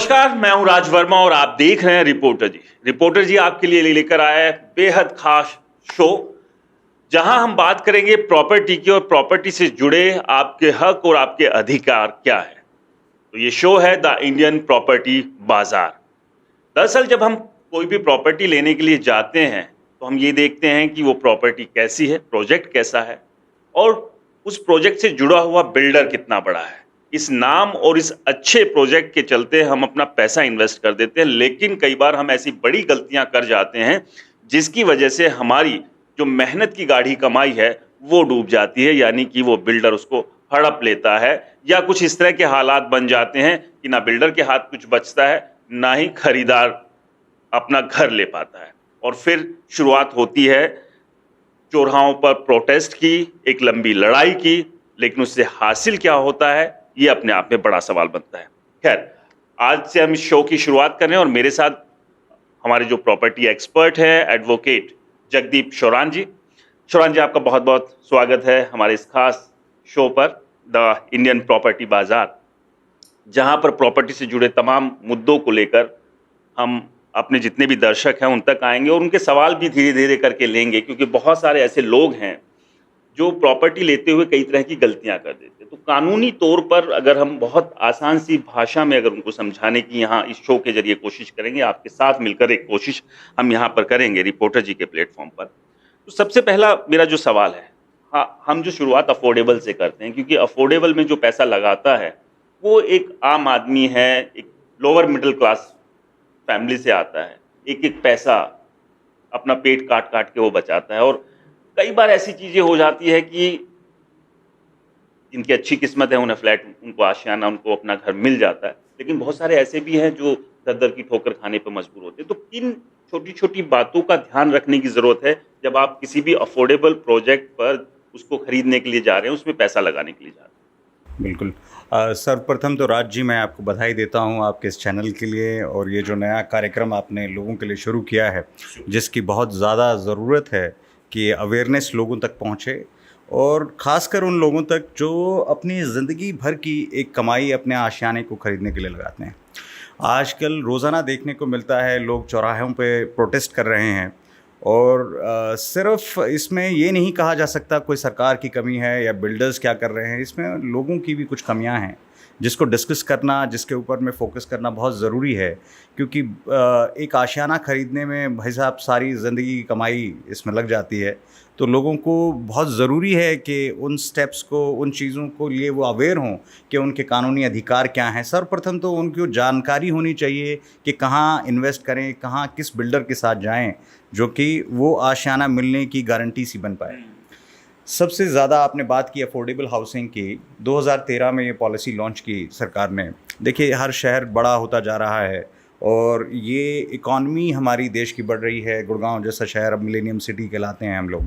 नमस्कार, मैं हूं राज वर्मा और आप देख रहे हैं रिपोर्टर जी। रिपोर्टर जी आपके लिए लेकर आया है बेहद खास शो, जहां हम बात करेंगे प्रॉपर्टी की और प्रॉपर्टी से जुड़े आपके हक और आपके अधिकार क्या है। तो ये शो है द इंडियन प्रॉपर्टी बाजार। दरअसल जब हम कोई भी प्रॉपर्टी लेने के लिए जाते हैं तो हम ये देखते हैं कि वो प्रॉपर्टी कैसी है, प्रोजेक्ट कैसा है और उस प्रोजेक्ट से जुड़ा हुआ बिल्डर कितना बड़ा है। इस नाम और इस अच्छे प्रोजेक्ट के चलते हम अपना पैसा इन्वेस्ट कर देते हैं, लेकिन कई बार हम ऐसी बड़ी गलतियां कर जाते हैं जिसकी वजह से हमारी जो मेहनत की गाढ़ी कमाई है वो डूब जाती है, यानी कि वो बिल्डर उसको हड़प लेता है या कुछ इस तरह के हालात बन जाते हैं कि ना बिल्डर के हाथ कुछ बचता है, ना ही खरीदार अपना घर ले पाता है। और फिर शुरुआत होती है चौराहों पर प्रोटेस्ट की, एक लंबी लड़ाई की, लेकिन उससे हासिल क्या होता है ये अपने आप में बड़ा सवाल बनता है। खैर, आज से हम इस शो की शुरुआत कर रहे हैं और मेरे साथ हमारे जो प्रॉपर्टी एक्सपर्ट हैं, एडवोकेट जगदीप शौरान जी। शौरान जी, आपका बहुत बहुत स्वागत है हमारे इस खास शो पर, द इंडियन प्रॉपर्टी बाजार, जहां पर प्रॉपर्टी से जुड़े तमाम मुद्दों को लेकर हम अपने जितने भी दर्शक हैं उन तक आएंगे और उनके सवाल भी धीरे धीरे करके लेंगे, क्योंकि बहुत सारे ऐसे लोग हैं जो प्रॉपर्टी लेते हुए कई तरह की गलतियां कर देते हैं। तो कानूनी तौर पर अगर हम बहुत आसान सी भाषा में अगर उनको समझाने की यहाँ इस शो के जरिए कोशिश करेंगे, आपके साथ मिलकर एक कोशिश हम यहाँ पर करेंगे रिपोर्टर जी के प्लेटफॉर्म पर। तो सबसे पहला मेरा जो सवाल है, हाँ, हम जो शुरुआत अफोर्डेबल से करते हैं, क्योंकि अफोर्डेबल में जो पैसा लगाता है वो एक आम आदमी है, एक लोअर मिडिल क्लास फैमिली से आता है, एक एक पैसा अपना पेट काट काट के वो बचाता है। और कई बार ऐसी चीजें हो जाती है कि जिनकी अच्छी किस्मत है उन्हें फ्लैट, उनको आशियाना, उनको अपना घर मिल जाता है, लेकिन बहुत सारे ऐसे भी हैं जो दर दर की ठोकर खाने पर मजबूर होते हैं। तो किन छोटी छोटी बातों का ध्यान रखने की जरूरत है जब आप किसी भी अफोर्डेबल प्रोजेक्ट पर उसको खरीदने के लिए जा रहे हैं, उसमें पैसा लगाने के लिए जा रहे हैं? बिल्कुल। सर्वप्रथम तो राज जी, मैं आपको बधाई देता हूं आपके इस चैनल के लिए, और ये जो नया कार्यक्रम आपने लोगों के लिए शुरू किया है, जिसकी बहुत ज़्यादा ज़रूरत है कि अवेयरनेस लोगों तक पहुंचे, और ख़ासकर उन लोगों तक जो अपनी ज़िंदगी भर की एक कमाई अपने आशियाने को ख़रीदने के लिए लगाते हैं। आजकल रोज़ाना देखने को मिलता है लोग चौराहों पे प्रोटेस्ट कर रहे हैं, और सिर्फ इसमें ये नहीं कहा जा सकता कोई सरकार की कमी है या बिल्डर्स क्या कर रहे हैं, इसमें लोगों की भी कुछ कमियां हैं जिसको डिस्कस करना, जिसके ऊपर में फोकस करना बहुत ज़रूरी है। क्योंकि एक आशियाना ख़रीदने में भाई साहब सारी ज़िंदगी की कमाई इसमें लग जाती है, तो लोगों को बहुत ज़रूरी है कि उन स्टेप्स को, उन चीज़ों को लिए वो अवेयर हों कि उनके कानूनी अधिकार क्या हैं। सर्वप्रथम तो उनको जानकारी होनी चाहिए कि कहाँ इन्वेस्ट करें, कहाँ किस बिल्डर के साथ जाएं जो कि वो आशियाना मिलने की गारंटी सी बन पाए। सबसे ज़्यादा आपने बात की अफोर्डेबल हाउसिंग की। 2013 में ये पॉलिसी लॉन्च की सरकार ने। देखिए, हर शहर बड़ा होता जा रहा है और ये इकॉनमी हमारी देश की बढ़ रही है। गुड़गांव जैसा शहर अब मिलेनियम सिटी कहलाते हैं हम लोग,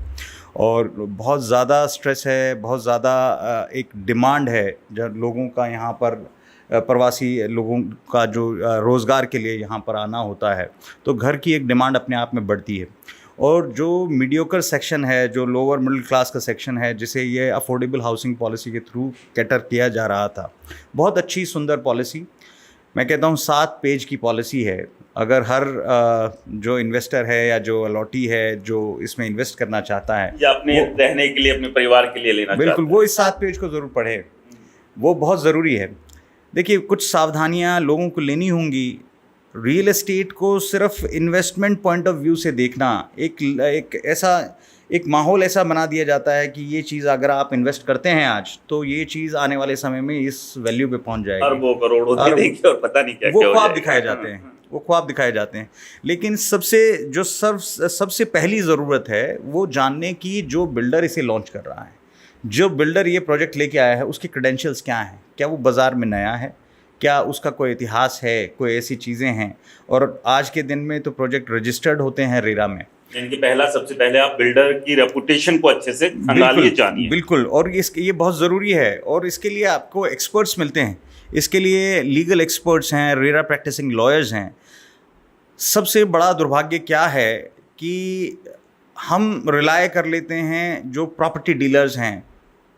और बहुत ज़्यादा स्ट्रेस है, बहुत ज़्यादा एक डिमांड है जब लोगों का यहाँ पर, प्रवासी लोगों का जो रोज़गार के लिए यहाँ पर आना होता है, तो घर की एक डिमांड अपने आप में बढ़ती है। और जो मीडियोकर सेक्शन है, जो लोअर मिडिल क्लास का सेक्शन है, जिसे ये अफोर्डेबल हाउसिंग पॉलिसी के थ्रू कैटर किया जा रहा था, बहुत अच्छी सुंदर पॉलिसी, मैं कहता हूँ 7 पेज की पॉलिसी है। अगर हर जो इन्वेस्टर है या जो अलॉटी है जो इसमें इन्वेस्ट करना चाहता है या अपने रहने के लिए, अपने परिवार के लिए लेना, बिल्कुल वो इस 7 पेज को ज़रूर पढ़े, वो बहुत ज़रूरी है। देखिए, कुछ सावधानियां लोगों को लेनी होंगी। रियल एस्टेट को सिर्फ इन्वेस्टमेंट पॉइंट ऑफ व्यू से देखना, एक माहौल ऐसा बना दिया जाता है कि ये चीज़ अगर आप इन्वेस्ट करते हैं आज, तो ये चीज़ आने वाले समय में इस वैल्यू पे पहुंच जाएगी, अरबों करोड़ों की देखिए, और पता नहीं क्या वो क्या हो ख्वाब जाएगा। दिखाए जाते हैं, वो ख्वाब दिखाए जाते हैं। लेकिन सबसे पहली ज़रूरत है वो जानने की, जो बिल्डर इसे लॉन्च कर रहा है, जो बिल्डर ये प्रोजेक्ट लेके आया है, उसके क्रेडेंशियल्स क्या हैं, क्या वो बाज़ार में नया है, क्या उसका कोई इतिहास है, कोई ऐसी चीज़ें हैं। और आज के दिन में तो प्रोजेक्ट रजिस्टर्ड होते हैं रेरा में। इनके सबसे पहले आप बिल्डर की रेपुटेशन को अच्छे से खंगालिए, जानिए। बिल्कुल, और ये बहुत ज़रूरी है, और इसके लिए आपको एक्सपर्ट्स मिलते हैं। इसके लिए लीगल एक्सपर्ट्स हैं, रेरा प्रैक्टिसिंग लॉयर्स हैं। सबसे बड़ा दुर्भाग्य क्या है कि हम रिलाय कर लेते हैं जो प्रॉपर्टी डीलर्स हैं,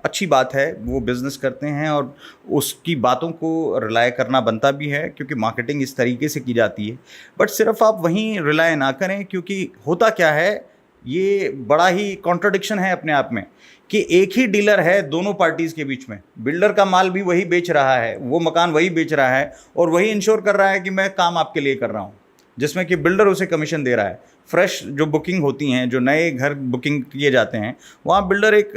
अच्छी बात है, वो बिज़नेस करते हैं और उसकी बातों को रिलाय करना बनता भी है, क्योंकि मार्केटिंग इस तरीके से की जाती है। बट सिर्फ आप वहीं रिलाय ना करें, क्योंकि होता क्या है, ये बड़ा ही कॉन्ट्रडिक्शन है अपने आप में कि एक ही डीलर है दोनों पार्टीज़ के बीच में। बिल्डर का माल भी वही बेच रहा है, वो मकान वही बेच रहा है और वही इंश्योर कर रहा है कि मैं काम आपके लिए कर रहा हूँ, जिसमें कि बिल्डर उसे कमीशन दे रहा है। फ्रेश जो बुकिंग होती हैं, जो नए घर बुकिंग किए जाते हैं, वहाँ बिल्डर एक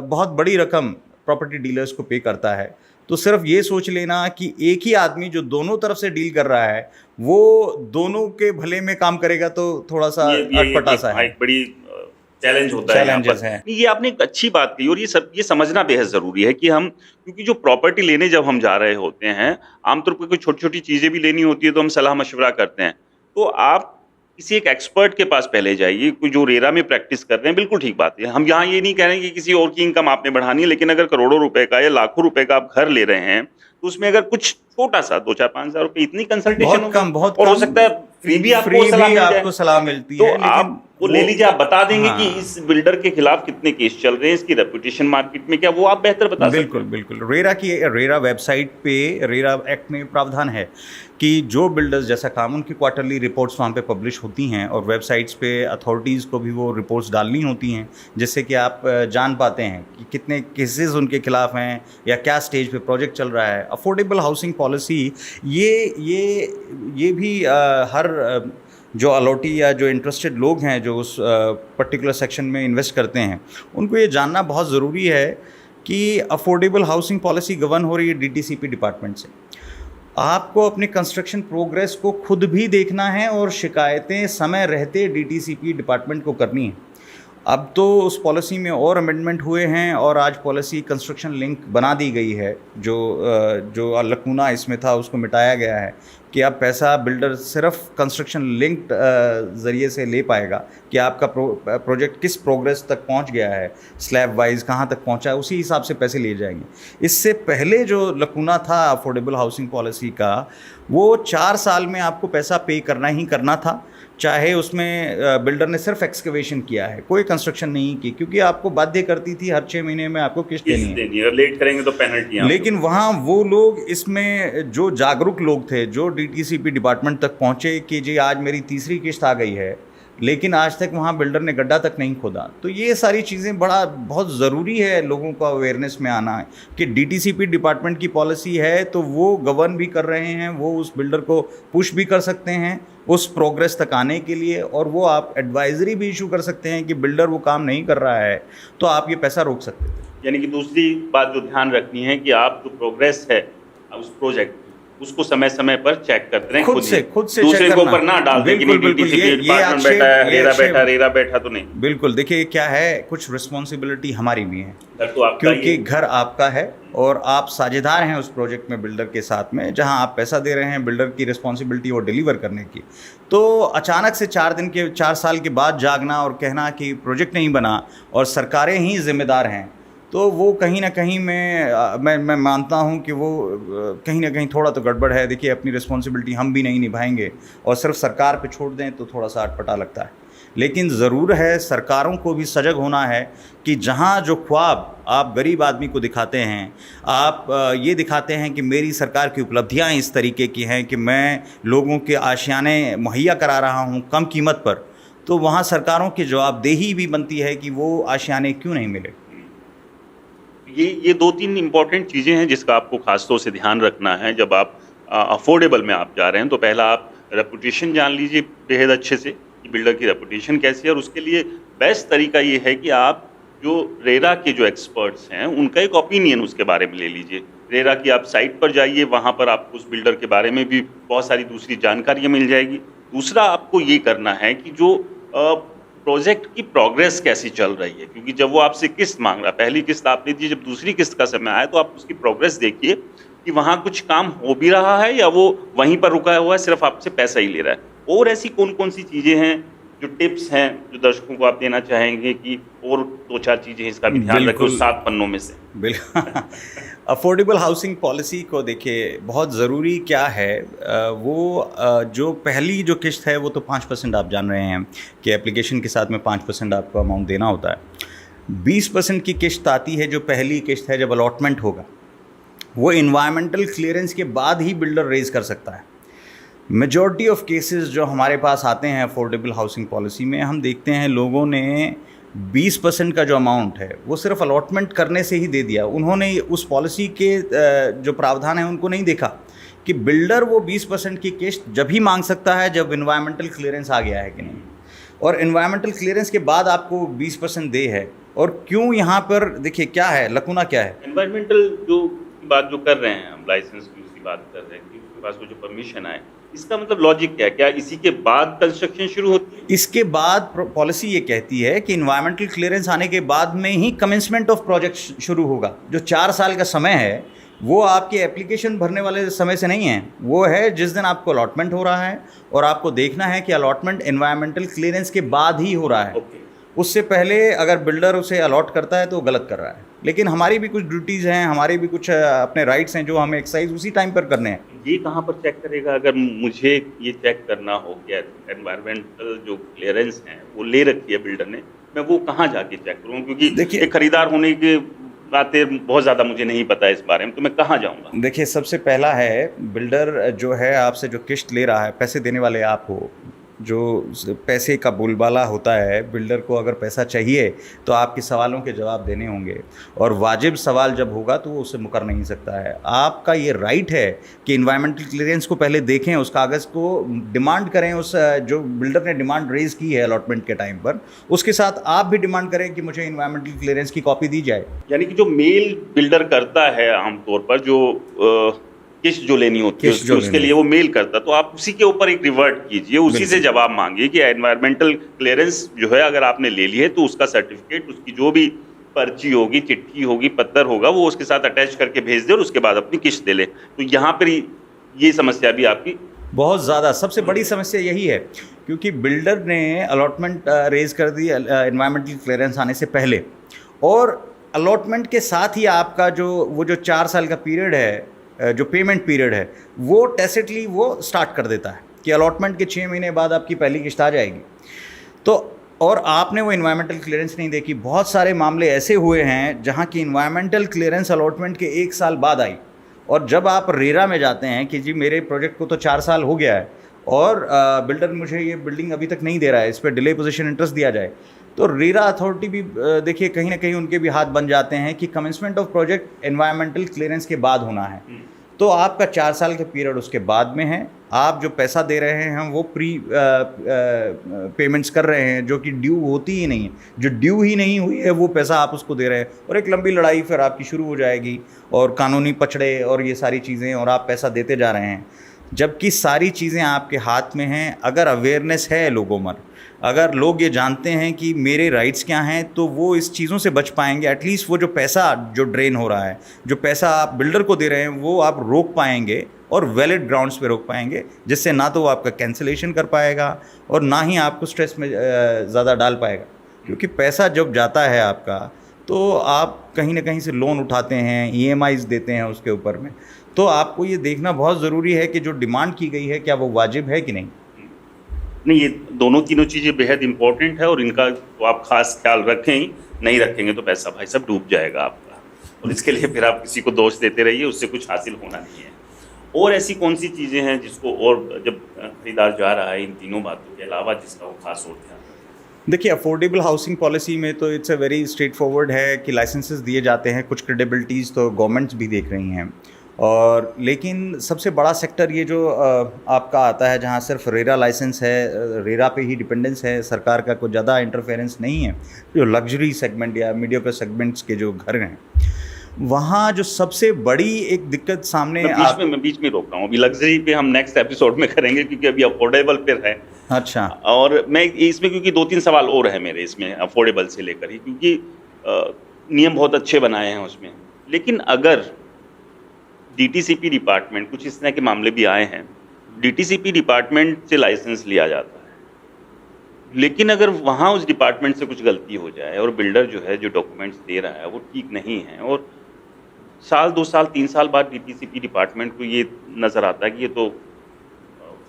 बहुत बड़ी रकम प्रॉपर्टी डीलर्स को पे करता है। तो सिर्फ ये सोच लेना कि एक ही आदमी जो दोनों तरफ से डील कर रहा है वो दोनों के भले में काम करेगा, तो थोड़ा सा अटपटा सा है। एक बड़ी चैलेंज होता है यहाँ पर। है। ये आपने एक अच्छी बात कही, और ये समझना बेहद जरूरी है कि हम, क्योंकि जो प्रॉपर्टी लेने जब हम जा रहे होते हैं, आमतौर पर कोई छोटी छोटी चीजें भी लेनी होती है तो हम सलाह मशवरा करते हैं। तो आप किसी एक एक्सपर्ट के पास पहले जाइए, कोई जो रेरा में प्रैक्टिस कर रहे हैं। बिल्कुल ठीक बात है, हम यहाँ ये नहीं कह रहे हैं कि किसी और की इनकम आपने बढ़ानी है, लेकिन अगर करोड़ों रुपए का या लाखों रुपए का आप घर ले रहे हैं तो उसमें अगर कुछ छोटा सा 2-4-5 हज़ार रुपए, इतनी कंसल्टेशन बहुत और हो सकता है फ्री भी आपको सलाह मिलती तो है, आप वो ले लीजिए। आप बता देंगे हाँ। कि इस बिल्डर के खिलाफ कितने केस चल रहे हैं, इसकी रेपुटेशन मार्केट में क्या, वो आप बेहतर बता सकते हैं। बिल्कुल बिल्कुल। रेरा वेबसाइट पे, रेरा एक्ट में प्रावधान है कि जो बिल्डर्स जैसा काम, उनकी क्वार्टरली रिपोर्ट्स वहाँ पे पब्लिश होती हैं और वेबसाइट्स पे अथॉरिटीज़ को भी वो रिपोर्ट्स डालनी होती हैं, जिससे कि आप जान पाते हैं कि कितने केसेस उनके खिलाफ हैं या क्या स्टेज पे प्रोजेक्ट चल रहा है। अफोर्डेबल हाउसिंग पॉलिसी ये भी हर जो अलॉटी या जो इंटरेस्टेड लोग हैं जो उस पर्टिकुलर सेक्शन में इन्वेस्ट करते हैं, उनको ये जानना बहुत ज़रूरी है कि अफोर्डेबल हाउसिंग पॉलिसी गवर्न हो रही है डीटीसीपी डिपार्टमेंट से। आपको अपने कंस्ट्रक्शन प्रोग्रेस को खुद भी देखना है और शिकायतें समय रहते डीटीसीपी डिपार्टमेंट को करनी है। अब तो उस पॉलिसी में और अमेंडमेंट हुए हैं और आज पॉलिसी कंस्ट्रक्शन लिंक बना दी गई है। जो लकूना इसमें था उसको मिटाया गया है कि अब पैसा बिल्डर सिर्फ कंस्ट्रक्शन लिंक्ड ज़रिए से ले पाएगा कि आपका प्रोजेक्ट किस प्रोग्रेस तक पहुंच गया है, स्लैब वाइज कहां तक पहुंचा है, उसी हिसाब से पैसे लिए जाएंगे। इससे पहले जो लकूना था अफोर्डेबल हाउसिंग पॉलिसी का, वो 4 साल में आपको पैसा पे करना ही करना था, चाहे उसमें बिल्डर ने सिर्फ एक्सकवेशन किया है, कोई कंस्ट्रक्शन नहीं की, क्योंकि आपको बाध्य करती थी हर 6 महीने में आपको किस्त देनी है। लेट करेंगे तो पेनल्टी। लेकिन वहाँ वो लोग, इसमें जो जागरूक लोग थे, जो डीटीसीपी डिपार्टमेंट तक पहुँचे कि जी आज मेरी तीसरी किस्त आ गई है, लेकिन आज तक वहाँ बिल्डर ने गड्ढा तक नहीं खोदा। तो ये सारी चीज़ें बहुत ज़रूरी है लोगों को अवेयरनेस में आना है कि डीटीसीपी डिपार्टमेंट की पॉलिसी है तो वो गवर्न भी कर रहे हैं, वो उस बिल्डर को पुश भी कर सकते हैं उस प्रोग्रेस तक आने के लिए, और वो आप एडवाइजरी भी इशू कर सकते हैं कि बिल्डर वो काम नहीं कर रहा है तो आप ये पैसा रोक सकते हैं। यानी कि दूसरी बात जो ध्यान रखनी है कि आप जो प्रोग्रेस है उस प्रोजेक्ट उसको समय समय पर चेक करते हैं, खुद से दूसरे के ऊपर ना डाल दें कि डीटीसीपी डिपार्टमेंट बैठा है, रेरा बैठा तो नहीं। बिल्कुल, देखिए क्या है, कुछ रिस्पॉन्सिबिलिटी हमारी भी है, तो क्योंकि घर आपका है और आप साझेदार हैं उस प्रोजेक्ट में बिल्डर के साथ में, जहां आप पैसा दे रहे हैं, बिल्डर की रिस्पॉन्सिबिलिटी वो डिलीवर करने की। तो अचानक से 4 साल के बाद जागना और कहना कि प्रोजेक्ट नहीं बना और सरकारें ही जिम्मेदार हैं, तो वो कहीं ना कहीं मैं मानता हूँ कि वो कहीं ना कहीं थोड़ा तो गड़बड़ है। देखिए, अपनी रिस्पॉन्सिबिलिटी हम भी नहीं निभाएंगे और सिर्फ सरकार पे छोड़ दें तो थोड़ा सा अटपटा लगता है। लेकिन ज़रूर है सरकारों को भी सजग होना है कि जहाँ जो ख्वाब आप गरीब आदमी को दिखाते हैं, आप ये दिखाते हैं कि मेरी सरकार की उपलब्धियाँ इस तरीके की हैं कि मैं लोगों के आशियाने मुहैया करा रहा हूँ कम कीमत पर, तो वहाँ सरकारों की जवाबदेही भी बनती है कि वो आशियाने क्यों नहीं मिले। ये 2-3 इंपॉर्टेंट चीज़ें हैं जिसका आपको खास तौर से ध्यान रखना है जब आप अफोर्डेबल में आप जा रहे हैं। तो पहला आप रेपुटेशन जान लीजिए बेहद अच्छे से कि बिल्डर की रेपुटेशन कैसी है, और उसके लिए बेस्ट तरीका ये है कि आप जो रेरा के जो एक्सपर्ट्स हैं उनका एक ओपिनियन उसके बारे में ले लीजिए। रेरा की आप साइट पर जाइए, वहाँ पर आपको उस बिल्डर के बारे में भी बहुत सारी दूसरी जानकारियाँ मिल जाएगी। दूसरा आपको ये करना है कि जो प्रोजेक्ट की प्रोग्रेस कैसी चल रही है, क्योंकि जब वो आपसे किस्त मांग रहा, पहली किस्त आपने दी, जब दूसरी किस्त का समय आया तो आप उसकी प्रोग्रेस देखिए कि वहाँ कुछ काम हो भी रहा है या वो वहीं पर रुका हुआ है, सिर्फ आपसे पैसा ही ले रहा है। और ऐसी कौन कौन सी चीज़ें हैं जो टिप्स हैं जो दर्शकों को आप देना चाहेंगे कि और 2-4 चीज़ें इसका भी ध्यान रखें उस 7 पन्नों में से? बिल्कुल। अफोर्डेबल हाउसिंग पॉलिसी को देखिए, बहुत ज़रूरी क्या है, जो पहली जो किस्त है वो तो 5% आप जान रहे हैं कि एप्लीकेशन के साथ में 5% आपको अमाउंट देना होता है। 20% की किश्त आती है, जो पहली किश्त है जब अलॉटमेंट होगा, वो इन्वायरमेंटल क्लियरेंस के बाद ही बिल्डर रेज़ कर सकता है। मेजॉरिटी ऑफ केसेस जो हमारे पास आते हैं अफोर्डेबल हाउसिंग पॉलिसी में, हम देखते हैं लोगों ने 20% का जो अमाउंट है वो सिर्फ अलॉटमेंट करने से ही दे दिया। उन्होंने उस पॉलिसी के जो प्रावधान है उनको नहीं देखा कि बिल्डर वो 20% की किश्त जब ही मांग सकता है जब इन्वायरमेंटल क्लियरेंस आ गया है कि नहीं, और इन्वायरमेंटल क्लियरेंस के बाद आपको 20% दे है। और क्यों यहाँ पर देखिए क्या है, लकुना क्या है। एनवायरमेंटल जो बात जो कर रहे हैं हम, लाइसेंस की उसकी बात कर रहे हैं कि उसके पास वो जो परमिशन आए, इसका मतलब लॉजिक क्या है? क्या इसी के बाद कंस्ट्रक्शन शुरू होती है? इसके बाद पॉलिसी ये कहती है कि इन्वायरमेंटल क्लियरेंस आने के बाद में ही कमेंसमेंट ऑफ प्रोजेक्ट शुरू होगा। जो 4 साल का समय है वो आपके एप्लीकेशन भरने वाले समय से नहीं है, वो है जिस दिन आपको अलॉटमेंट हो रहा है, और आपको देखना है कि अलॉटमेंट इन्वायरमेंटल क्लियरेंस के बाद ही हो रहा है। उससे पहले अगर बिल्डर उसे अलॉट करता है तो वो गलत कर रहा है। लेकिन हमारी भी कुछ ड्यूटीज़ हैं, हमारे भी कुछ अपने राइट्स हैं जो हमें एक्सरसाइज उसी टाइम पर करने हैं। ये कहाँ पर चेक करेगा? अगर मुझे ये चेक करना हो कि एनवायरमेंटल जो क्लियरेंस है वो ले रखी है बिल्डर ने, मैं वो कहाँ जाके चेक करूँ? क्योंकि देखिए, एक खरीदार होने की बातें बहुत ज़्यादा मुझे नहीं पता है इस बारे में, तो मैं कहाँ जाऊँगा? देखिए, सबसे पहला है, बिल्डर जो है आपसे जो किश्त ले रहा है, पैसे देने वाले आप हो, जो पैसे का बोलबाला होता है, बिल्डर को अगर पैसा चाहिए तो आपके सवालों के जवाब देने होंगे, और वाजिब सवाल जब होगा तो वो उससे मुकर नहीं सकता है। आपका ये राइट है कि इन्वायरमेंटल क्लियरेंस को पहले देखें, उस कागज़ को डिमांड करें, उस जो बिल्डर ने डिमांड रेज़ की है अलॉटमेंट के टाइम पर, उसके साथ आप भी डिमांड करें कि मुझे इन्वायरमेंटल क्लियरेंस की कॉपी दी जाए। यानी कि जो मेल बिल्डर करता है आमतौर पर, जो किश्त जो लेनी होती है उसके लिए वो मेल करता, तो आप उसी के ऊपर एक रिवर्ट कीजिए, उसी से जवाब मांगिए कि एनवायरमेंटल क्लियरेंस जो है अगर आपने ले ली है तो उसका सर्टिफिकेट, उसकी जो भी पर्ची होगी, चिट्ठी होगी, पत्र होगा, वो उसके साथ अटैच करके भेज दे और उसके बाद अपनी किश्त दे ले। तो यहाँ पर ये समस्या भी आपकी बहुत ज़्यादा, सबसे बड़ी समस्या यही है, क्योंकि बिल्डर ने अलॉटमेंट रेज़ कर दी इन्वायरमेंटल क्लियरेंस आने से पहले, और अलॉटमेंट के साथ ही आपका जो 4 साल का पीरियड है, जो पेमेंट पीरियड है, वो टैसिटली वो स्टार्ट कर देता है कि अलॉटमेंट के 6 महीने बाद आपकी पहली किश्त आ जाएगी। तो और आपने वो इन्वायरमेंटल क्लियरेंस नहीं देखी। बहुत सारे मामले ऐसे हुए हैं जहाँ की इन्वायरमेंटल क्लियरेंस अलॉटमेंट के 1 साल बाद आई, और जब आप रेरा में जाते हैं कि जी मेरे प्रोजेक्ट को तो 4 साल हो गया है और बिल्डर मुझे ये बिल्डिंग अभी तक नहीं दे रहा है, इस पर डिले पोजीशन इंटरेस्ट दिया जाए, तो रेरा अथॉरिटी भी देखिए कहीं ना कहीं उनके भी हाथ बन जाते हैं कि commencement of project environmental clearance के बाद होना है। तो आपका 4 साल का पीरियड उसके बाद में है, आप जो पैसा दे रहे हैं हम वो प्री पेमेंट्स कर रहे हैं जो कि ड्यू होती ही नहीं है, जो ड्यू ही नहीं हुई है वो पैसा आप उसको दे रहे हैं, और एक लंबी लड़ाई फिर आपकी शुरू हो जाएगी, और कानूनी पचड़े और ये सारी चीज़ें, और आप पैसा देते जा रहे हैं, जबकि सारी चीज़ें आपके हाथ में हैं। अगर अवेयरनेस है लोगों में, अगर लोग ये जानते हैं कि मेरे राइट्स क्या हैं, तो वो इस चीज़ों से बच पाएंगे। एटलीस्ट वो जो पैसा जो ड्रेन हो रहा है, जो पैसा आप बिल्डर को दे रहे हैं, वो आप रोक पाएंगे, और वैलिड ग्राउंड्स पे रोक पाएंगे, जिससे ना तो वो आपका कैंसिलेशन कर पाएगा और ना ही आपको स्ट्रेस में ज़्यादा डाल पाएगा। क्योंकि पैसा जब जाता है आपका, तो आप कहीं ना कहीं से लोन उठाते हैं, EMIs देते हैं उसके ऊपर में, तो आपको ये देखना बहुत ज़रूरी है कि जो डिमांड की गई है क्या वो वाजिब है कि नहीं। नहीं, ये दोनों तीनों चीज़ें बेहद इंपॉर्टेंट है, और इनका तो आप खास ख्याल रखें ही, नहीं रखेंगे तो पैसा भाई साहब डूब जाएगा आपका, और इसके लिए फिर आप किसी को दोष देते रहिए, उससे कुछ हासिल होना नहीं है। और ऐसी कौन सी चीज़ें हैं जिसको, और जब खरीदार जा रहा है इन तीनों बातों के अलावा, जिसका वो खास और ध्यान? देखिए, अफोर्डेबल हाउसिंग पॉलिसी में तो it's a very straight forward है कि लाइसेंसेस दिए जाते हैं, कुछ क्रेडिबिलिटीज़ तो गवर्नमेंट्स भी देख रही हैं, और लेकिन सबसे बड़ा सेक्टर ये जो आपका आता है जहाँ सिर्फ रेरा लाइसेंस है, रेरा पे ही डिपेंडेंस है, सरकार का कोई ज़्यादा इंटरफेरेंस नहीं है, जो लग्जरी सेगमेंट या मीडियोकर सेगमेंट्स के जो घर हैं, वहाँ जो सबसे बड़ी एक दिक्कत सामने मैं बीच में रोक रहा हूँ, अभी लग्जरी पे हम नेक्स्ट एपिसोड में करेंगे, क्योंकि अभी अफोर्डेबल पे है। अच्छा, और मैं इसमें क्योंकि 2-3 सवाल और है मेरे इसमें अफोर्डेबल से लेकर ही, क्योंकि नियम बहुत अच्छे बनाए हैं उसमें, लेकिन अगर DTCP डिपार्टमेंट, कुछ इस तरह के मामले भी आए हैं, DTCP डिपार्टमेंट से लाइसेंस लिया जाता है, लेकिन अगर वहाँ उस डिपार्टमेंट से कुछ गलती हो जाए और बिल्डर जो है जो डॉक्यूमेंट्स दे रहा है वो ठीक नहीं है, और साल 2 साल 3 साल बाद DTCP डिपार्टमेंट को ये नज़र आता है कि ये तो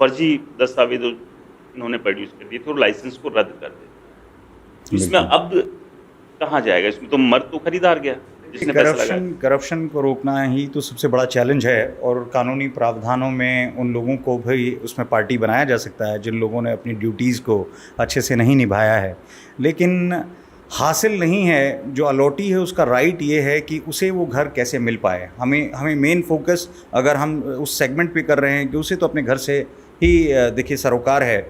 फर्जी दस्तावेज इन्होंने प्रोड्यूस कर दिए थे, और लाइसेंस को रद्द कर देते हैं। इसमें अब कहाँ जाएगा? इसमें तो मर तो खरीदार गया जिसने पैसा लगाया। करप्शन को रोकना ही तो सबसे बड़ा चैलेंज है, और कानूनी प्रावधानों में उन लोगों को भी उसमें पार्टी बनाया जा सकता है जिन लोगों ने अपनी ड्यूटीज़ को अच्छे से नहीं निभाया है। लेकिन हासिल नहीं है, जो अलॉटी है उसका राइट ये है कि उसे वो घर कैसे मिल पाए। हमें मेन फोकस अगर हम उस सेगमेंट पे कर रहे हैं कि उसे तो अपने घर से ही देखिए सरोकार है,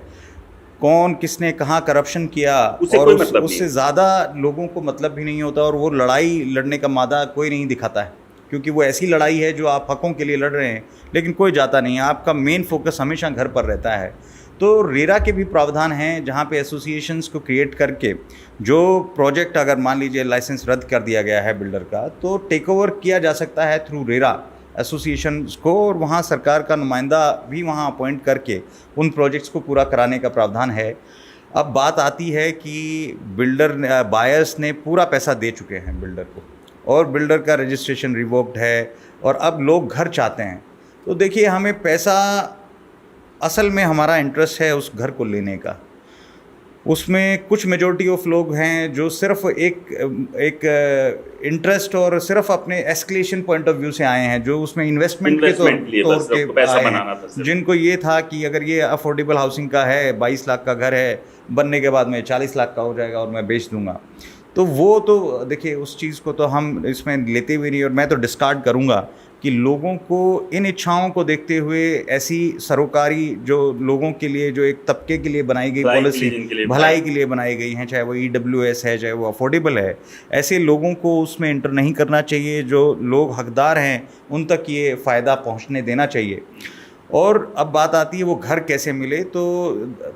कौन किसने कहाँ करप्शन किया, और उससे ज़्यादा लोगों को मतलब भी नहीं होता, और वो लड़ाई लड़ने का मादा कोई नहीं दिखाता है, क्योंकि वो ऐसी लड़ाई है जो आप हकों के लिए लड़ रहे हैं लेकिन कोई जाता नहीं है। आपका मेन फोकस हमेशा घर पर रहता है। तो रेरा के भी प्रावधान हैं जहाँ पे एसोसिएशंस को क्रिएट करके जो प्रोजेक्ट अगर मान लीजिए लाइसेंस रद्द कर दिया गया है बिल्डर का, तो टेक ओवर किया जा सकता है थ्रू रेरा एसोसिएशंस को, और वहाँ सरकार का नुमाइंदा भी वहाँ अपॉइंट करके उन प्रोजेक्ट्स को पूरा कराने का प्रावधान है। अब बात आती है कि बिल्डर बायर्स ने पूरा पैसा दे चुके हैं बिल्डर को, और बिल्डर का रजिस्ट्रेशन रिवोक्ड है, और अब लोग घर चाहते हैं। तो देखिए, हमें पैसा, असल में हमारा इंटरेस्ट है उस घर को लेने का। उसमें कुछ मेजॉरिटी ऑफ लोग हैं जो सिर्फ एक इंटरेस्ट और सिर्फ अपने एस्केलेशन पॉइंट ऑफ व्यू से आए हैं, जो उसमें इन्वेस्टमेंट के तौर पे आए हैं, जिनको ये था कि अगर ये अफोर्डेबल हाउसिंग का है, 22 लाख का घर है, बनने के बाद में 40 लाख का हो जाएगा और मैं बेच दूंगा। तो वो तो देखिए, उस चीज़ को तो हम इसमें लेते हुए नहीं, और मैं तो डिस्कार्ड करूंगा कि लोगों को इन इच्छाओं को देखते हुए ऐसी सरोकारी जो लोगों के लिए, जो एक तबके के लिए बनाई गई पॉलिसी, भलाई के लिए बनाई गई हैं, चाहे वो EWS है, चाहे वो अफोर्डेबल है, ऐसे लोगों को उसमें एंटर नहीं करना चाहिए। जो लोग हकदार हैं उन तक ये फ़ायदा पहुंचने देना चाहिए। और अब बात आती है वो घर कैसे मिले, तो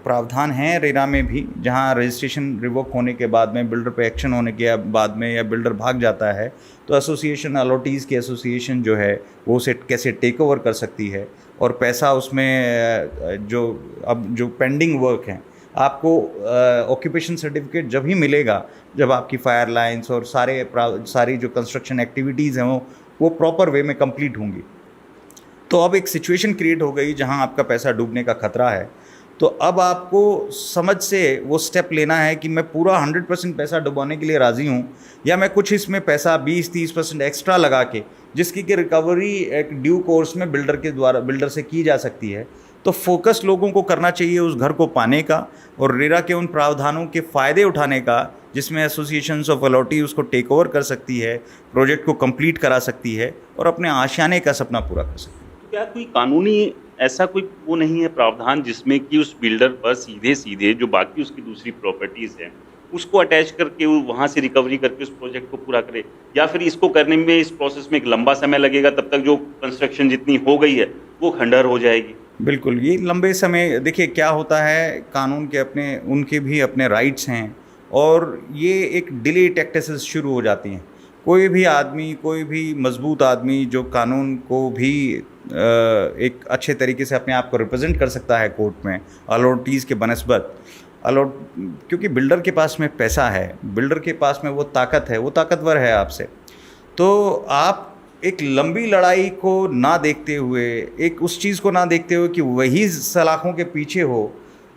प्रावधान हैं रेरा में भी, जहां रजिस्ट्रेशन रिवोक होने के बाद में, बिल्डर पे एक्शन होने के बाद में, या बिल्डर भाग जाता है, तो एसोसिएशन, अलॉटीज़ की एसोसिएशन जो है वो उसे कैसे टेक ओवर कर सकती है, और पैसा उसमें जो पेंडिंग वर्क हैं, आपको ऑक्यूपेशन सर्टिफिकेट जब ही मिलेगा जब आपकी फायर लाइन्स और सारी जो कंस्ट्रक्शन एक्टिविटीज़ हैं वो प्रॉपर वे में कंप्लीट होंगी। तो अब एक सिचुएशन क्रिएट हो गई जहां आपका पैसा डूबने का खतरा है। तो अब आपको समझ से वो स्टेप लेना है कि मैं पूरा 100% पैसा डुबाने के लिए राज़ी हूं, या मैं कुछ इसमें पैसा 20-30% एक्स्ट्रा लगा के, जिसकी कि रिकवरी एक ड्यू कोर्स में बिल्डर से की जा सकती है। तो फोकस लोगों को करना चाहिए उस घर को पाने का, और रेरा के उन प्रावधानों के फ़ायदे उठाने का, जिसमें एसोसिएशंस ऑफ अलॉटी उसको टेक ओवर कर सकती है, प्रोजेक्ट को कंप्लीट करा सकती है, और अपने आशियाने का सपना पूरा कर सकती है। क्या कोई कानूनी ऐसा कोई वो नहीं है प्रावधान जिसमें कि उस बिल्डर पर सीधे जो बाकी उसकी दूसरी प्रॉपर्टीज़ हैं उसको अटैच करके वो वहाँ से रिकवरी करके उस प्रोजेक्ट को पूरा करे, या फिर इसको करने में, इस प्रोसेस में एक लंबा समय लगेगा, तब तक जो कंस्ट्रक्शन जितनी हो गई है वो खंडहर हो जाएगी? बिल्कुल, ये लंबे समय, देखिए क्या होता है, कानून के उनके भी अपने राइट्स हैं, और ये एक डिले टैक्टिसेस शुरू हो जाती हैं। कोई भी आदमी, कोई भी मजबूत आदमी जो कानून को भी एक अच्छे तरीके से अपने आप को रिप्रेजेंट कर सकता है कोर्ट में, अलॉटीज़ के बनस्बत, क्योंकि बिल्डर के पास में पैसा है, बिल्डर के पास में वो ताकत है, वो ताकतवर है आपसे। तो आप एक लंबी लड़ाई को ना देखते हुए, एक उस चीज़ को ना देखते हुए कि वही सलाखों के पीछे हो,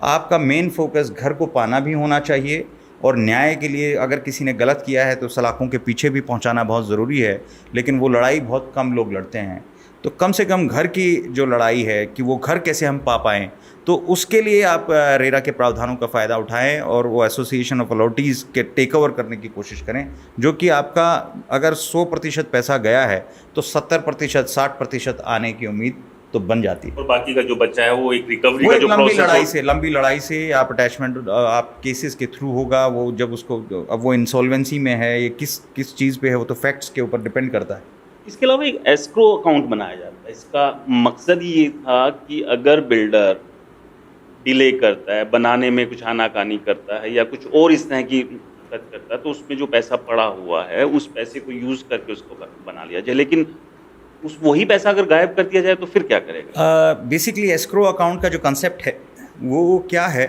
आपका मेन फोकस घर को पाना भी होना चाहिए, और न्याय के लिए अगर किसी ने गलत किया है तो सलाखों के पीछे भी पहुंचाना बहुत ज़रूरी है। लेकिन वो लड़ाई बहुत कम लोग लड़ते हैं। तो कम से कम घर की जो लड़ाई है कि वो घर कैसे हम पा पाएँ, तो उसके लिए आप रेरा के प्रावधानों का फ़ायदा उठाएं, और वो एसोसिएशन ऑफ अलॉटीज़ के टेक ओवर करने की कोशिश करें, जो कि आपका अगर 100% पैसा गया है तो 70%, 60% आने की उम्मीद तो बन जाती है। और बाकी का जो बच्चा है वो एक रिकवरी का जो लंबी लड़ाई से आप अटैचमेंट आप केसेस के थ्रू होगा। वो जब उसको, अब वो इंसॉल्वेंसी में है, ये किस चीज़ पे है, वो तो फैक्ट्स के ऊपर डिपेंड करता है। इसके अलावा एक एस्क्रो अकाउंट बनाया जाता है। इसका मकसद ये था कि अगर बिल्डर डिले करता है, बनाने में कुछ आनाकानी करता है या कुछ और इस तरह की हरकत करता है, तो उसमें जो पैसा पड़ा हुआ है उस पैसे को यूज़ करके उसको बना लिया जाए। लेकिन वही पैसा अगर गायब कर दिया जाए तो फिर क्या करेगा? बेसिकली एस्क्रो अकाउंट का जो कंसेप्ट है वो क्या है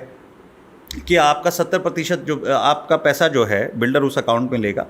कि आपका 70% जो आपका पैसा जो है बिल्डर उस अकाउंट में लेगा,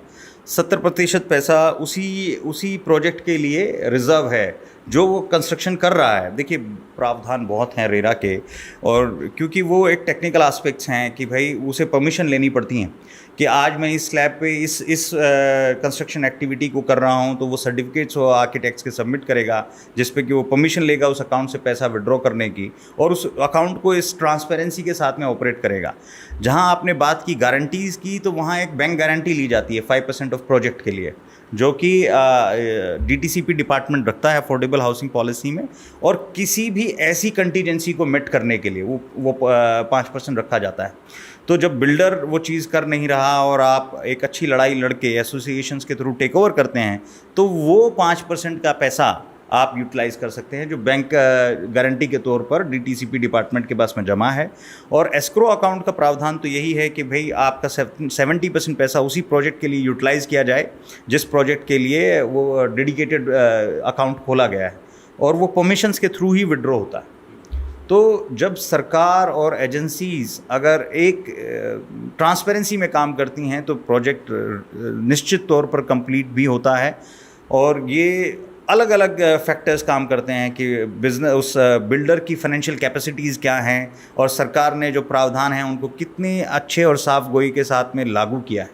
70% पैसा उसी प्रोजेक्ट के लिए रिज़र्व है जो वो कंस्ट्रक्शन कर रहा है। देखिए प्रावधान बहुत हैं रेरा के, और क्योंकि वो एक टेक्निकल एस्पेक्ट्स हैं कि भाई उसे परमिशन लेनी पड़ती हैं कि आज मैं इस स्लैब पे इस कंस्ट्रक्शन एक्टिविटी को कर रहा हूँ, तो वो सर्टिफिकेट्स वो आर्किटेक्ट्स के सबमिट करेगा जिस पे कि वो परमिशन लेगा उस अकाउंट से पैसा विड्रॉ करने की, और उस अकाउंट को इस ट्रांसपेरेंसी के साथ में ऑपरेट करेगा। जहाँ आपने बात की गारंटीज़ की, तो वहाँ एक बैंक गारंटी ली जाती है 5% ऑफ प्रोजेक्ट के लिए, जो कि DTCP डिपार्टमेंट रखता है अफोर्डेबल हाउसिंग पॉलिसी में, और किसी भी ऐसी कंटीजेंसी को मेट करने के लिए वो 5% रखा जाता है। तो जब बिल्डर वो चीज़ कर नहीं रहा और आप एक अच्छी लड़ाई लड़के एसोसिएशंस के थ्रू टेक ओवर करते हैं, तो वो 5% का पैसा आप यूटिलाइज कर सकते हैं जो बैंक गारंटी के तौर पर DTCP डिपार्टमेंट के पास में जमा है। और एस्क्रो अकाउंट का प्रावधान तो यही है कि भाई आपका 70% पैसा उसी प्रोजेक्ट के लिए यूटिलाइज़ किया जाए जिस प्रोजेक्ट के लिए वो डेडिकेटेड अकाउंट खोला गया है, और वो परमिशंस के थ्रू ही विड्रॉ होता है। तो जब सरकार और एजेंसीज़ अगर एक ट्रांसपेरेंसी में काम करती हैं तो प्रोजेक्ट निश्चित तौर पर कंप्लीट भी होता है। और ये अलग अलग फैक्टर्स काम करते हैं कि बिजनेस उस बिल्डर की फाइनेंशियल कैपेसिटीज़ क्या हैं, और सरकार ने जो प्रावधान हैं उनको कितने अच्छे और साफ गोई के साथ में लागू किया है।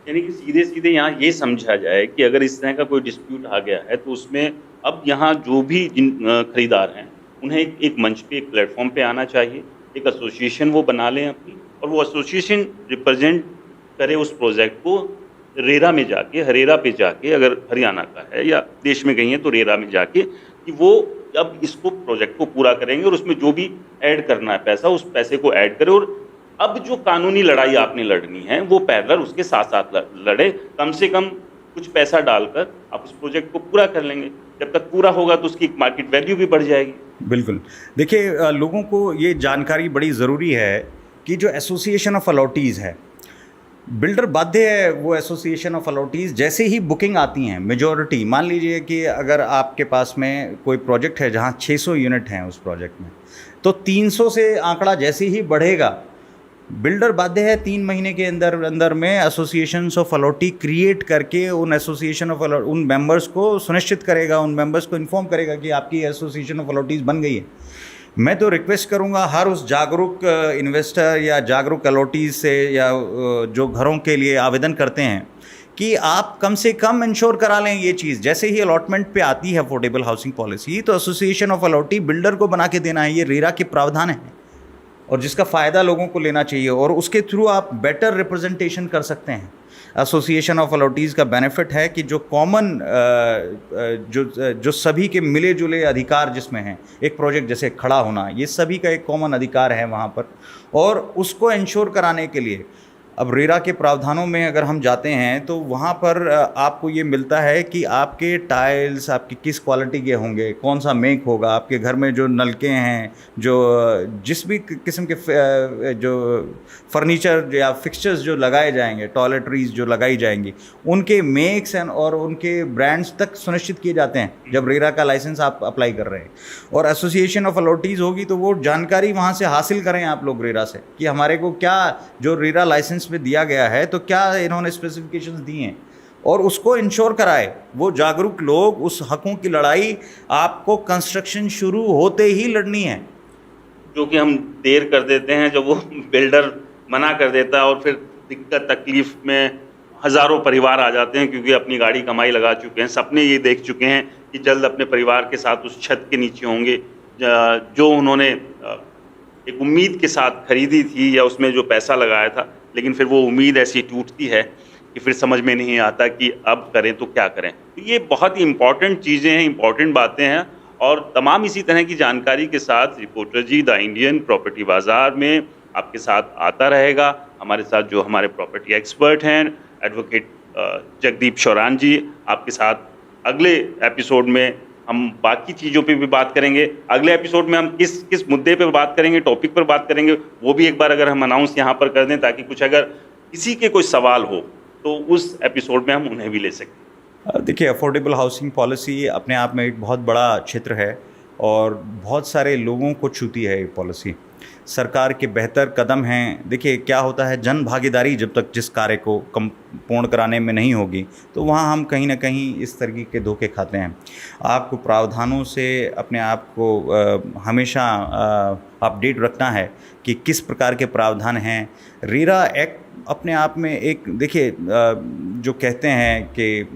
यानी कि सीधे सीधे यहाँ ये समझा जाए कि अगर इस तरह का कोई डिस्प्यूट आ गया है तो उसमें अब यहाँ जो भी जिन खरीदार हैं उन्हें एक मंच पे, एक प्लेटफॉर्म पे आना चाहिए, एक एसोसिएशन वो बना लें अपनी, और वो एसोसिएशन रिप्रेजेंट करे उस प्रोजेक्ट को रेरा में जाके, हरेरा पे जाके, अगर हरियाणा का है या देश में कहीं है तो रेरा में जाके, कि वो अब इसको प्रोजेक्ट को पूरा करेंगे और उसमें जो भी ऐड करना है पैसा, उस पैसे को ऐड करें। और अब जो कानूनी लड़ाई आपने लड़नी है वो पैरेलल उसके साथ साथ लड़े, कम से कम कुछ पैसा डालकर आप उस प्रोजेक्ट को पूरा कर लेंगे। जब तक पूरा होगा तो उसकी मार्केट वैल्यू भी बढ़ जाएगी। बिल्कुल। देखिए लोगों को ये जानकारी बड़ी ज़रूरी है कि जो एसोसिएशन ऑफ अलॉटीज़ है, बिल्डर बाध्य है वो एसोसिएशन ऑफ अलॉटीज़ जैसे ही बुकिंग आती हैं, मेजॉरिटी मान लीजिए कि अगर आपके पास में कोई प्रोजेक्ट है जहाँ 600 यूनिट हैं उस प्रोजेक्ट में, तो 300 से आंकड़ा जैसे ही बढ़ेगा, बिल्डर बाध्य है 3 महीने के अंदर में एसोसिएशंस ऑफ अलॉटी क्रिएट करके उन एसोसिएशन ऑफ उन मेंबर्स को सुनिश्चित करेगा, उन मेंबर्स को इन्फॉर्म करेगा कि आपकी एसोसिएशन ऑफ अलॉटीज़ बन गई है। मैं तो रिक्वेस्ट करूंगा हर उस जागरूक इन्वेस्टर या जागरूक अलॉटीज़ से, या जो घरों के लिए आवेदन करते हैं, कि आप कम से कम इंश्योर करा लें ये चीज़। जैसे ही अलॉटमेंट पे आती है अफोर्डेबल हाउसिंग पॉलिसी, तो एसोसिएशन ऑफ अलॉटी बिल्डर को बना के देना है। ये रेरा के प्रावधान है और जिसका फ़ायदा लोगों को लेना चाहिए, और उसके थ्रू आप बेटर रिप्रेजेंटेशन कर सकते हैं। एसोसिएशन ऑफ अलॉटीज़ का बेनिफिट है कि जो कॉमन जो सभी के मिले जुले अधिकार जिसमें हैं, एक प्रोजेक्ट जैसे खड़ा होना, ये सभी का एक कॉमन अधिकार है वहाँ पर, और उसको इंश्योर कराने के लिए अब रेरा के प्रावधानों में अगर हम जाते हैं तो वहाँ पर आपको ये मिलता है कि आपके टाइल्स आपकी किस क्वालिटी के होंगे, कौन सा मेक होगा, आपके घर में जो नलके हैं, जो जिस भी किस्म के जो फर्नीचर या फिक्सचर्स जो लगाए जाएंगे, टॉयलेटरीज जो लगाई जाएंगी, उनके मेक्स एंड और उनके ब्रांड्स तक सुनिश्चित किए जाते हैं जब रेरा का लाइसेंस आप अप्लाई कर रहे हैं। और एसोसिएशन ऑफ अलॉटीज़ होगी तो वो जानकारी वहाँ से हासिल करें आप लोग रेरा से, कि हमारे को क्या जो रेरा लाइसेंस में दिया गया है तो क्या इन्होंने स्पेसिफिकेशंस दी हैं, और उसको इंश्योर कराए। वो जागरूक लोग, उस हकों की लड़ाई आपको कंस्ट्रक्शन शुरू होते ही लड़नी है। जो कि हम देर कर देते हैं, जब वो बिल्डर मना कर देता है और फिर दिक्कत तकलीफ में हज़ारों परिवार आ जाते हैं, क्योंकि अपनी गाड़ी कमाई लगा चुके हैं, सपने ये देख चुके हैं कि जल्द अपने परिवार के साथ उस छत के नीचे होंगे जो उन्होंने एक उम्मीद के साथ खरीदी थी या उसमें जो पैसा लगाया था। लेकिन फिर वो उम्मीद ऐसी टूटती है कि फिर समझ में नहीं आता कि अब करें तो क्या करें। तो ये बहुत ही इम्पॉर्टेंट चीज़ें हैं, इम्पॉर्टेंट बातें हैं, और तमाम इसी तरह की जानकारी के साथ reporter ji the Indian property बाज़ार में आपके साथ आता रहेगा। हमारे साथ जो हमारे प्रॉपर्टी एक्सपर्ट हैं, एडवोकेट जगदीप शौरान जी, आपके साथ अगले एपिसोड में हम बाकी चीज़ों पे भी बात करेंगे। अगले एपिसोड में हम किस मुद्दे पे बात करेंगे, टॉपिक पर बात करेंगे, वो भी एक बार अगर हम अनाउंस यहाँ पर कर दें, ताकि कुछ अगर किसी के कोई सवाल हो तो उस एपिसोड में हम उन्हें भी ले सकें। देखिए, अफोर्डेबल हाउसिंग पॉलिसी अपने आप में एक बहुत बड़ा क्षेत्र है और बहुत सारे लोगों को छूती है ये पॉलिसी। सरकार के बेहतर कदम हैं। देखिए क्या होता है, जन भागीदारी जब तक जिस कार्य को पूर्ण कराने में नहीं होगी तो वहाँ हम कहीं ना कहीं इस तरीके के धोखे खाते हैं। आपको प्रावधानों से अपने आप को हमेशा अपडेट रखना है कि किस प्रकार के प्रावधान हैं। रेरा एक्ट अपने आप में एक, देखिए जो कहते हैं कि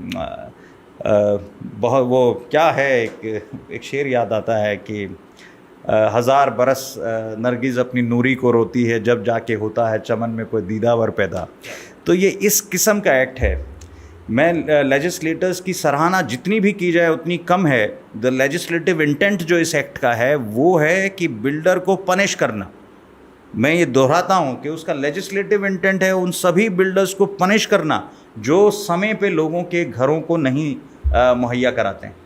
बहुत वो क्या है, एक शेर याद आता है कि 1000 बरस नरगिस अपनी नूरी को रोती है, जब जाके होता है चमन में कोई दीदावर पैदा। तो ये इस किस्म का एक्ट है। मैं लेजिस्लेटर्स की सराहना जितनी भी की जाए उतनी कम है। द लेजिस्लेटिव इंटेंट जो इस एक्ट का है वो है कि बिल्डर को पनिश करना। मैं ये दोहराता हूँ कि उसका लेजिस्लेटिव इंटेंट है उन सभी बिल्डर्स को पनिश करना जो समय पे लोगों के घरों को नहीं मुहैया कराते हैं।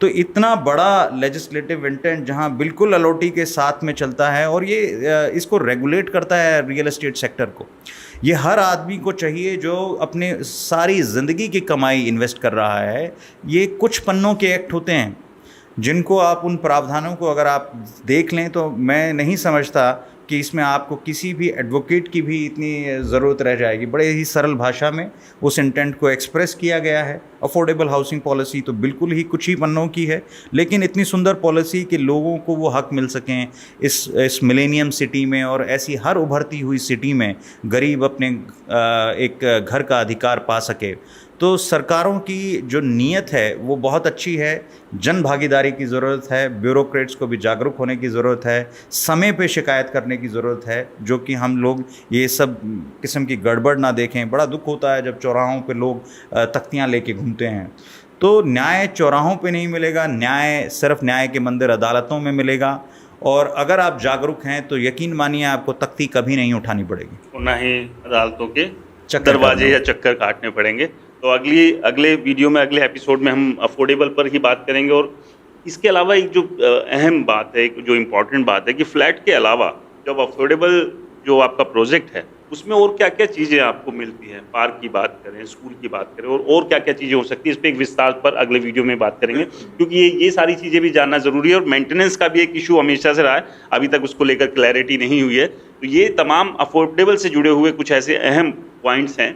तो इतना बड़ा लेजिस्लेटिव इंटेंट जहाँ बिल्कुल अलॉटी के साथ में चलता है, और ये इसको रेगुलेट करता है रियल एस्टेट सेक्टर को। ये हर आदमी को चाहिए जो अपने सारी ज़िंदगी की कमाई इन्वेस्ट कर रहा है। ये कुछ पन्नों के एक्ट होते हैं जिनको आप, उन प्रावधानों को अगर आप देख लें तो मैं नहीं समझता कि इसमें आपको किसी भी एडवोकेट की भी इतनी ज़रूरत रह जाएगी। बड़े ही सरल भाषा में उस इंटेंट को एक्सप्रेस किया गया है। अफोर्डेबल हाउसिंग पॉलिसी तो बिल्कुल ही कुछ ही पन्नों की है, लेकिन इतनी सुंदर पॉलिसी कि लोगों को वो हक मिल सकें इस मिलेनियम सिटी में, और ऐसी हर उभरती हुई सिटी में गरीब अपने एक घर का अधिकार पा सके। तो सरकारों की जो नीयत है वो बहुत अच्छी है। जन भागीदारी की ज़रूरत है, ब्यूरोक्रेट्स को भी जागरूक होने की ज़रूरत है, समय पे शिकायत करने की ज़रूरत है, जो कि हम लोग ये सब किस्म की गड़बड़ ना देखें। बड़ा दुख होता है जब चौराहों पे लोग तख्तियाँ लेके घूमते हैं। तो न्याय चौराहों पे नहीं मिलेगा, न्याय सिर्फ न्याय के मंदिर अदालतों में मिलेगा। और अगर आप जागरूक हैं तो यकीन मानिए आपको तख्ती कभी नहीं उठानी पड़ेगी, और ना ही अदालतों के दरवाजे या चक्कर काटने पड़ेंगे। तो अगले वीडियो में, अगले एपिसोड में हम अफोर्डेबल पर ही बात करेंगे। और इसके अलावा एक जो अहम बात है, जो इम्पोर्टेंट बात है कि फ्लैट के अलावा जब अफोर्डेबल जो आपका प्रोजेक्ट है उसमें और क्या क्या चीज़ें आपको मिलती हैं। पार्क की बात करें, स्कूल की बात करें, और क्या क्या चीज़ें हो सकती है, इस पर एक विस्तार पर अगले वीडियो में बात करेंगे, क्योंकि ये सारी चीज़ें भी जानना ज़रूरी है। और मेंटेनेंस का भी एक इशू हमेशा से रहा है, अभी तक उसको लेकर क्लैरिटी नहीं हुई है। तो ये तमाम अफोर्डेबल से जुड़े हुए कुछ ऐसे अहम पॉइंट्स हैं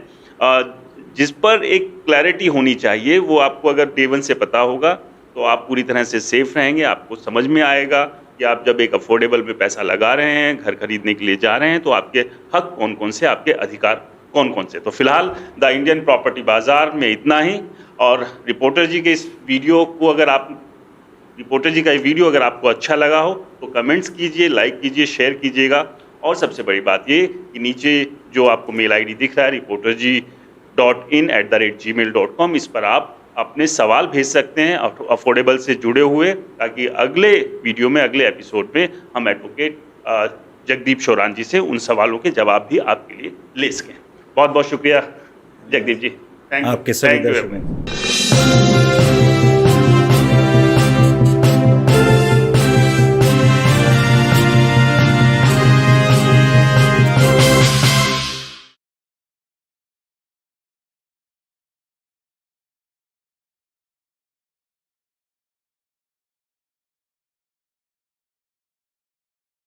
जिस पर एक क्लैरिटी होनी चाहिए। वो आपको अगर डे वन से पता होगा तो आप पूरी तरह से सेफ रहेंगे। आपको समझ में आएगा कि आप जब एक अफोर्डेबल पे पैसा लगा रहे हैं, घर खरीदने के लिए जा रहे हैं, तो आपके हक कौन कौन से, आपके अधिकार कौन कौन से। तो फिलहाल द इंडियन प्रॉपर्टी बाजार में इतना ही। और रिपोर्टर जी के इस वीडियो को रिपोर्टर जी का ये वीडियो अगर आपको अच्छा लगा हो तो कमेंट्स कीजिए, लाइक कीजिए, शेयर कीजिएगा। और सबसे बड़ी बात ये कि नीचे जो आपको मेल आईडी दिख रहा है reporterji.in@gmail.com, इस पर आप अपने सवाल भेज सकते हैं अफोर्डेबल से जुड़े हुए, ताकि अगले वीडियो में, अगले एपिसोड में हम एडवोकेट जगदीप शोरान जी से उन सवालों के जवाब भी आपके लिए ले सकें। बहुत बहुत शुक्रिया जगदीप जी। आपके सभी दर्शकों